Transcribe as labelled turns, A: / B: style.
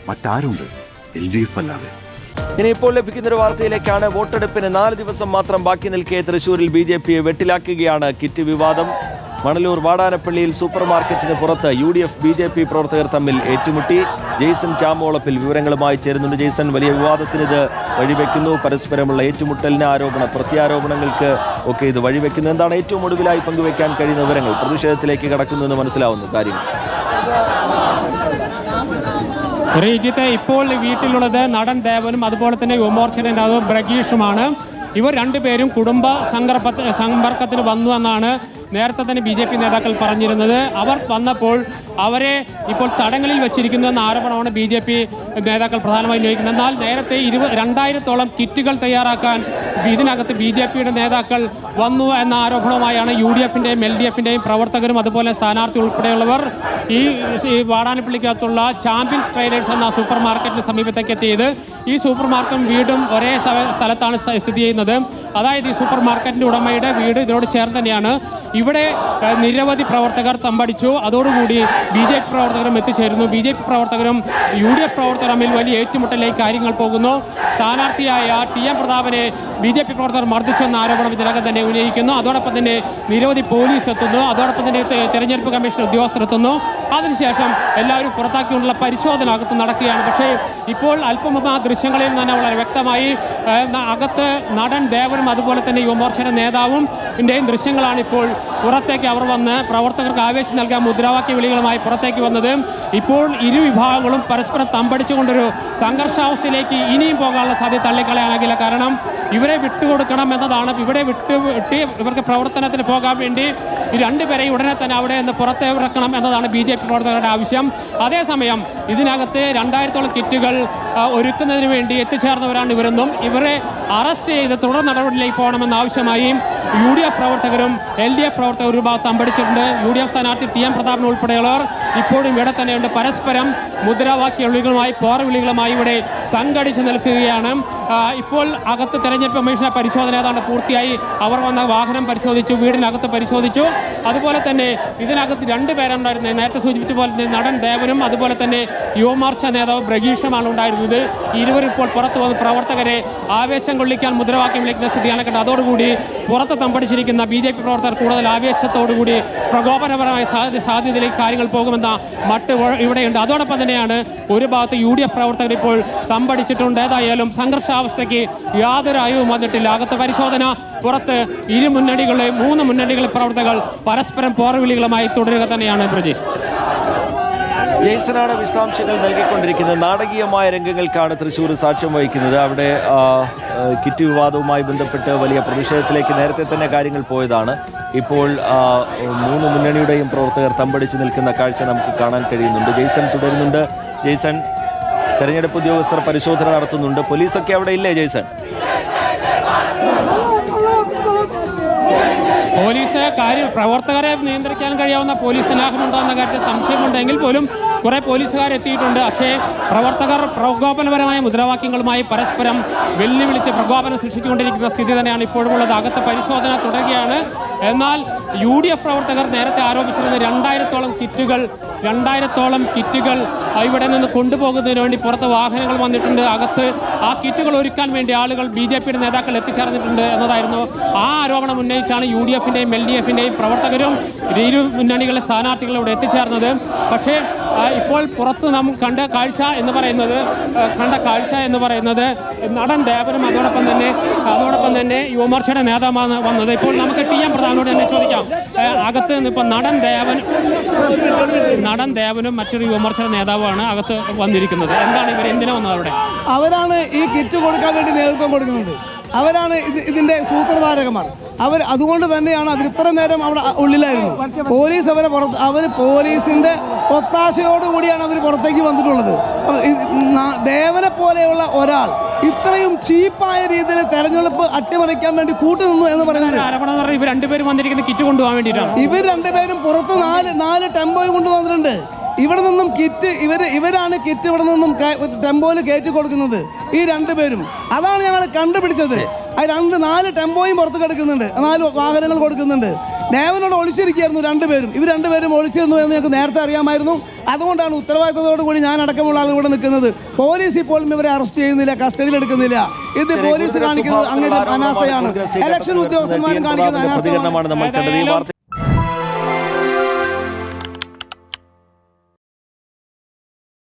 A: മറ്റാരുണ്ട് LDF അല്ലാതെ?
B: ഇനി ഇപ്പോൾ ലഭിക്കുന്നൊരു വാർത്തയിലേക്കാണ്. വോട്ടെടുപ്പിന് 4 ദിവസം മാത്രം ബാക്കി നിൽക്കെ തൃശൂരിൽ BJPയെ വെട്ടിലാക്കുകയാണ് കിറ്റ് വിവാദം. മണലൂർ വാടാനപ്പള്ളിയിൽ സൂപ്പർ മാർക്കറ്റിന് പുറത്ത് UDF BJP പ്രവർത്തകർ തമ്മിൽ ഏറ്റുമുട്ടി. ജെയ്സൺ ചാമോളപ്പിൽ വിവരങ്ങളുമായി ചേരുന്നുണ്ട്. ജെയ്സൺ, വലിയ വിവാദത്തിന് ഇത് വഴിവെക്കുന്നു. പരസ്പരമുള്ള ഏറ്റുമുട്ടലിന് പ്രത്യാരോപണങ്ങൾക്ക് ഒക്കെ ഇത് വഴിവെക്കുന്നു. എന്താണ് ഏറ്റവും ഒടുവിലായി പങ്കുവെക്കാൻ കഴിയുന്ന വിവരങ്ങൾ? പ്രതിഷേധത്തിലേക്ക് കടക്കുന്നുവെന്ന് മനസ്സിലാവുന്നു കാര്യങ്ങൾ.
C: ഇപ്പോൾ വീട്ടിലുള്ളത് നടൻ ദേവനും അതുപോലെ തന്നെ യുവമോർച്ചയുടെ നേതാവ് ബ്രഗീഷുമാണ്. ഇവർ രണ്ടുപേരും കുടുംബ സമ്പർക്കത്തിന് വന്നു എന്നാണ് നേരത്തെ തന്നെ BJP നേതാക്കൾ പറഞ്ഞിരുന്നത്. അവർ വന്നപ്പോൾ അവരെ ഇപ്പോൾ തടങ്കലിൽ വെച്ചിരിക്കുന്നു എന്ന ആരോപണമാണ് BJP നേതാക്കൾ പ്രധാനമായും ഉന്നയിക്കുന്നത്. എന്നാൽ നേരത്തെ 2000-ഓളം കിറ്റുകൾ തയ്യാറാക്കാൻ ഇതിനകത്ത് BJPയുടെ നേതാക്കൾ വന്നു എന്ന ആരോപണവുമായാണ് UDF-ന്റെയും LDF-ന്റെയും പ്രവർത്തകരും അതുപോലെ സ്ഥാനാർത്ഥി ഉൾപ്പെടെയുള്ളവർ ഈ വാടാനപ്പള്ളിക്കകത്തുള്ള ചാമ്പ്യൻസ് ട്രേഡേഴ്സ് എന്ന സൂപ്പർ മാർക്കറ്റിന് സമീപത്തേക്ക് എത്തിയത്. ഈ സൂപ്പർ മാർക്കറ്റും വീടും ഒരേ സ്ഥലത്താണ് സ്ഥിതി ചെയ്യുന്നത്. അതായത് ഈ സൂപ്പർ മാർക്കറ്റിന്റെ ഉടമയുടെ വീട് ഇതിനോട് ചേർന്ന് തന്നെയാണ്. ഇവിടെ നിരവധി പ്രവർത്തകർ തമ്പടിച്ചു. അതോടുകൂടി BJP പ്രവർത്തകരും എത്തിച്ചേരുന്നു. BJP പ്രവർത്തകരും UDF പ്രവർത്തകരും തമ്മിൽ വലിയ ഏറ്റുമുട്ടലിലേക്ക് കാര്യങ്ങൾ പോകുന്നു. സ്ഥാനാർത്ഥിയായ TM പ്രതാപനെ BJP പ്രവർത്തകർ മർദ്ദിച്ചെന്ന ആരോപണം ഇതിനകം തന്നെ ഉന്നയിക്കുന്നു. അതോടൊപ്പം തന്നെ നിരവധി പോലീസ് എത്തുന്നു. അതോടൊപ്പം തന്നെ തെരഞ്ഞെടുപ്പ് കമ്മീഷൻ ഉദ്യോഗസ്ഥർ എത്തുന്നു. അതിനുശേഷം എല്ലാവരും പുറത്താക്കിക്കൊണ്ടുള്ള പരിശോധന അകത്ത് നടക്കുകയാണ്. പക്ഷേ ഇപ്പോൾ അല്പം ആ ദൃശ്യങ്ങളിൽ തന്നെ വളരെ വ്യക്തമായി അകത്ത് നടൻ ദേവനും അതുപോലെ തന്നെ യുവമോർച്ചയുടെ നേതാവും ദൃശ്യങ്ങളാണ് ഇപ്പോൾ പുറത്തേക്ക് അവർ വന്ന് പ്രവർത്തകർക്ക് ആവേശം നൽകാൻ മുദ്രാവാക്യ വിളികളുമായി പുറത്തേക്ക് വന്നത്. ഇപ്പോൾ ഇരു വിഭാഗങ്ങളും പരസ്പരം തമ്പടിച്ചുകൊണ്ടൊരു സംഘർഷാവസ്ഥയിലേക്ക് ഇനിയും പോകാനുള്ള സാധ്യത തള്ളിക്കളയാനാകില്ല. കാരണം ഇവരെ വിട്ടുകൊടുക്കണം എന്നതാണ്. ഇവിടെ വിട്ട് ഇവർക്ക് പ്രവർത്തനത്തിന് പോകാൻ വേണ്ടി ഈ രണ്ടുപേരെയും ഉടനെ തന്നെ അവിടെ നിന്ന് പുറത്തിറക്കണം എന്നതാണ് BJP പ്രവർത്തകരുടെ ആവശ്യം. അതേസമയം ഇതിനകത്ത് 2000-ഓളം കിറ്റുകൾ ഒരുക്കുന്നതിന് വേണ്ടി എത്തിച്ചേർന്നവരാണ് ഇവരെന്നും ഇവരെ അറസ്റ്റ് ചെയ്ത് തുടർ നടപടിയിലേക്ക് പോകണമെന്ന ആവശ്യമായി UDF പ്രവർത്തകരും LDF പ്രവർത്തകരും ഒരു ഭാഗത്ത് അമ്പടിച്ചിട്ടുണ്ട്. UDF സ്ഥാനാർത്ഥി TM പ്രതാപൻ ഉൾപ്പെടെയുള്ളവർ ഇപ്പോഴും ഇവിടെ തന്നെയുണ്ട്. പരസ്പരം മുദ്രാവാക്യ വിളികളുമായി പോർവിളികളുമായി ഇവിടെ സംഘടിച്ച് നിൽക്കുകയാണ്. ഇപ്പോൾ അകത്ത് തെരഞ്ഞെടുപ്പ് കമ്മീഷന്റെ പരിശോധന ഏതാണ്ട് പൂർത്തിയായി. അവർ വന്ന വാഹനം പരിശോധിച്ചു, വീടിനകത്ത് പരിശോധിച്ചു. അതുപോലെ തന്നെ ഇതിനകത്ത് 2 പേരുണ്ടായിരുന്നത്. നേരത്തെ സൂചിപ്പിച്ച പോലെ തന്നെ നടൻ ദേവനും അതുപോലെ തന്നെ യുവമോർച്ച നേതാവ് ബ്രഗീഷുമാണ് ഉണ്ടായിരുന്നത്. ഇരുവരും ഇപ്പോൾ പുറത്തു വന്ന് പ്രവർത്തകരെ ആവേശം കൊള്ളിക്കാൻ മുദ്രാവാക്യം വിളിക്കുന്ന സ്ഥിതിയാണ് കണ്ടത്. അതോടുകൂടി പുറത്ത് തമ്പടിച്ചിരിക്കുന്ന BJP പ്രവർത്തകർ കൂടുതൽ ആവേശത്തോടുകൂടി പ്രകോപനപരമായ സാധ്യതയിലേക്ക് കാര്യങ്ങൾ പോകുമെന്ന മട്ട് ഇവിടെയുണ്ട്. അതോടൊപ്പം തന്നെയാണ് ഒരു ഭാഗത്ത് UDF പ്രവർത്തകർ ഇപ്പോൾ തമ്പടിച്ചിട്ടുണ്ട്. ഏതായാലും സംഘർഷാവസ്ഥയ്ക്ക് യാതൊരു അയവും വന്നിട്ടില്ല. അകത്ത് പരിശോധന, പുറത്ത് 3 മുന്നണികളിലെ പ്രവർത്തകർ പരസ്പരം പോർവിളികളുമായി തുടരുക തന്നെയാണ്. പ്രജീഷ്,
B: ജെയ്സനാണ് വിശദാംശങ്ങൾ നൽകിക്കൊണ്ടിരിക്കുന്നത്. നാടകീയമായ രംഗങ്ങൾക്കാണ് തൃശ്ശൂർ സാക്ഷ്യം വഹിക്കുന്നത്. അവിടെ കിറ്റ് വിവാദവുമായി ബന്ധപ്പെട്ട് വലിയ പ്രതിഷേധത്തിലേക്ക് നേരത്തെ തന്നെ കാര്യങ്ങൾ പോയതാണ്. ഇപ്പോൾ 3 മുന്നണിയുടെയും പ്രവർത്തകർ തമ്പടിച്ച് നിൽക്കുന്ന കാഴ്ച നമുക്ക് കാണാൻ കഴിയുന്നുണ്ട്. ജെയ്സൺ തുടരുന്നുണ്ട്. ജെയ്സൺ, തെരഞ്ഞെടുപ്പ് ഉദ്യോഗസ്ഥർ പരിശോധന നടത്തുന്നുണ്ട്. പോലീസൊക്കെ അവിടെ ഇല്ലേ ജെയ്സൺ?
C: പോലീസ് പ്രവർത്തകരെ നിയന്ത്രിക്കാൻ കഴിയാവുന്ന പോലീസ് സന്നാഹമുണ്ടോ എന്ന കാര്യത്തിൽ സംശയമുണ്ടെങ്കിൽ പോലും കുറെ പോലീസുകാരെത്തിയിട്ടുണ്ട്. പക്ഷേ പ്രവർത്തകർ പ്രകോപനപരമായ മുദ്രാവാക്യങ്ങളുമായി പരസ്പരം വെല്ലുവിളിച്ച് പ്രകോപനം സൃഷ്ടിച്ചുകൊണ്ടിരിക്കുന്ന സ്ഥിതി തന്നെയാണ് ഇപ്പോഴുമുള്ളത്. അകത്ത് പരിശോധന തുടരുകയാണ്. എന്നാൽ UDF പ്രവർത്തകർ നേരത്തെ ആരോപിച്ചിരുന്ന 2000-ഓളം കിറ്റുകൾ ഇവിടെ നിന്ന് കൊണ്ടുപോകുന്നതിന് വേണ്ടി പുറത്ത് വാഹനങ്ങൾ വന്നിട്ടുണ്ട്. അകത്ത് ആ കിറ്റുകൾ ഒരുക്കാൻ വേണ്ടി ആളുകൾ BJPയുടെ നേതാക്കൾ എത്തിച്ചേർന്നിട്ടുണ്ട് എന്നതായിരുന്നു. ആ ആരോപണം ഉന്നയിച്ചാണ് UDF-ന്റെയും LDF-ന്റെയും പ്രവർത്തകരും ഇരു മുന്നണികളിലെ സ്ഥാനാർത്ഥികളും ഇവിടെ എത്തിച്ചേർന്നത്. പക്ഷേ ഇപ്പോൾ പുറത്ത് നാം കണ്ട കാഴ്ച എന്ന് പറയുന്നത് നടൻ ദേവനും അതോടൊപ്പം തന്നെ യുവമോർച്ചയുടെ നേതാവാണ് വന്നത്. ഇപ്പോൾ നമുക്ക് TM പ്രധാനോട് തന്നെ ചോദിക്കാം. അകത്ത് നിന്ന് ഇപ്പോൾ നടൻ ദേവനും മറ്റൊരു യുവമോർച്ചയുടെ നേതാവാണ് അകത്ത് വന്നിരിക്കുന്നത്. എന്താണ് എന്തിനാ വന്നത് അവിടെ?
D: അവരാണ് ഈ കിറ്റ് കൊടുക്കാൻ വേണ്ടി നേതൃത്വം കൊടുക്കുന്നത്. അവരാണ് ഇതിന്റെ സൂത്രധാരകന്മാർ. അതുകൊണ്ട് തന്നെയാണ് അവർ ഇത്ര നേരം അവിടെ ഉള്ളിലായിരുന്നു. പോലീസ് പോലീസിന്റെ ഒത്താശയോടുകൂടിയാണ് അവർ പുറത്തേക്ക് വന്നിട്ടുള്ളത്. ദേവനെ പോലെയുള്ള ഒരാൾ ഇത്രയും ചീപ്പായ രീതിയിൽ തെരഞ്ഞെടുപ്പ് അട്ടിമറിക്കാൻ വേണ്ടി കൂട്ടുനിന്നു എന്ന് പറയുന്നത്
C: ഇവർ രണ്ടുപേരും വന്നിരിക്കുന്ന കിറ്റ് കൊണ്ടുപോകാൻ വേണ്ടിയിട്ടാണ്.
D: ഇവർ രണ്ടുപേരും പുറത്ത് 4 ടെമ്പോയും കൊണ്ടുവന്നിട്ടുണ്ട്. ഇവിടെ നിന്നും ഇവരാണ് കിറ്റ് ഇവിടെ നിന്നും ടെമ്പോയിൽ കയറ്റി കൊടുക്കുന്നത്. ഈ 2 പേരും അതാണ് ഞങ്ങൾ കണ്ടുപിടിച്ചത്. 4 ടെമ്പോയും പുറത്ത് കിടക്കുന്നുണ്ട്, 4 വാഹനങ്ങൾ കൊടുക്കുന്നുണ്ട്. ദേവനോട് ഒളിച്ചിരിക്കുകയായിരുന്നു രണ്ടുപേരും. ഇവർ രണ്ടുപേരും ഒളിച്ചിരുന്നു എന്ന് ഞങ്ങൾക്ക് നേരത്തെ അറിയാമായിരുന്നു. അതുകൊണ്ടാണ് ഉത്തരവാദിത്തത്തോടു കൂടി ഞാൻ അടക്കമുള്ള ആളുകൾ ഇവിടെ നിൽക്കുന്നത്. പോലീസ് ഇപ്പോഴും ഇവരെ അറസ്റ്റ് ചെയ്യുന്നില്ല, കസ്റ്റഡിയിൽ എടുക്കുന്നില്ല. ഇത് പോലീസ് കാണിക്കുന്നത് അങ്ങനെ അനാസ്ഥയാണ്. ഇലക്ഷൻ ഉദ്യോഗസ്ഥന്മാരും കാണിക്കുന്ന അനാസ്ഥയാണ്.